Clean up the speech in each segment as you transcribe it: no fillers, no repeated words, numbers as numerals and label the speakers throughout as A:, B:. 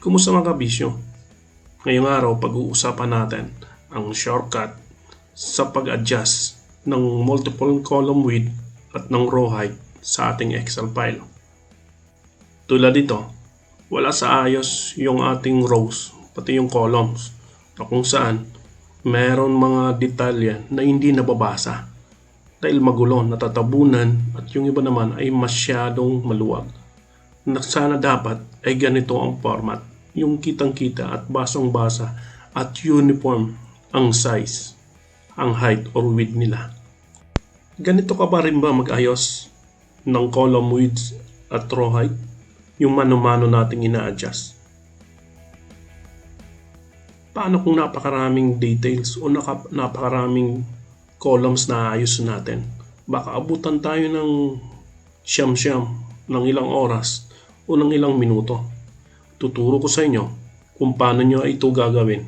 A: Kumusta mga kabisyo? Ngayong araw pag-uusapan natin ang shortcut sa pag-adjust ng multiple column width at ng row height sa ating Excel file. Tulad dito, wala sa ayos yung ating rows pati yung columns na kung saan meron mga detalye na hindi nababasa dahil magulo, natatabunan at yung iba naman ay masyadong maluwag. Na sana dapat ay ganito ang format, yung kitang-kita at basang-basa at uniform ang size, ang height or width nila. Ganito ka pa rin ba mag-ayos ng column width at row height? Yung mano-mano nating ina-adjust. Paano kung napakaraming details o napakaraming columns na ayos natin? Baka abutan tayo ng siyam-siyam ng ilang oras o ng ilang minuto. Tuturo ko sa inyo kung paano nyo ito gagawin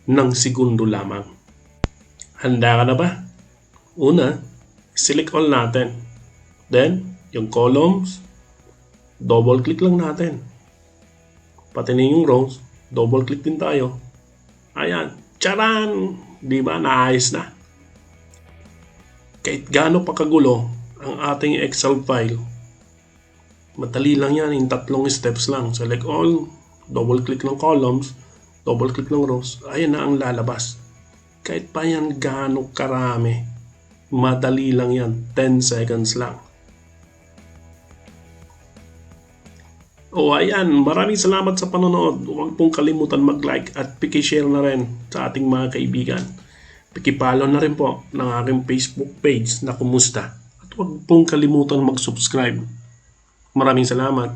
A: ng segundo lamang. Handa ka na ba? Una, select all natin. Then, yung columns, double click lang natin. Pati na yung rows, double click din tayo. Ayan, charan! Diba, naayos na. Kahit gaano pa kagulo ang ating Excel file, madali lang yan, in 3 steps lang. Select all, double click ng columns, double click ng rows, ayan na ang lalabas. Kahit pa yan gaano karami, madali lang yan, 10 seconds lang. O ayan, maraming salamat sa panonood. Huwag pong kalimutan mag-like at paki-share na rin sa ating mga kaibigan. Paki-follow na rin po ng aking Facebook page na Kumusta. At huwag pong kalimutan mag-subscribe. Maraming salamat.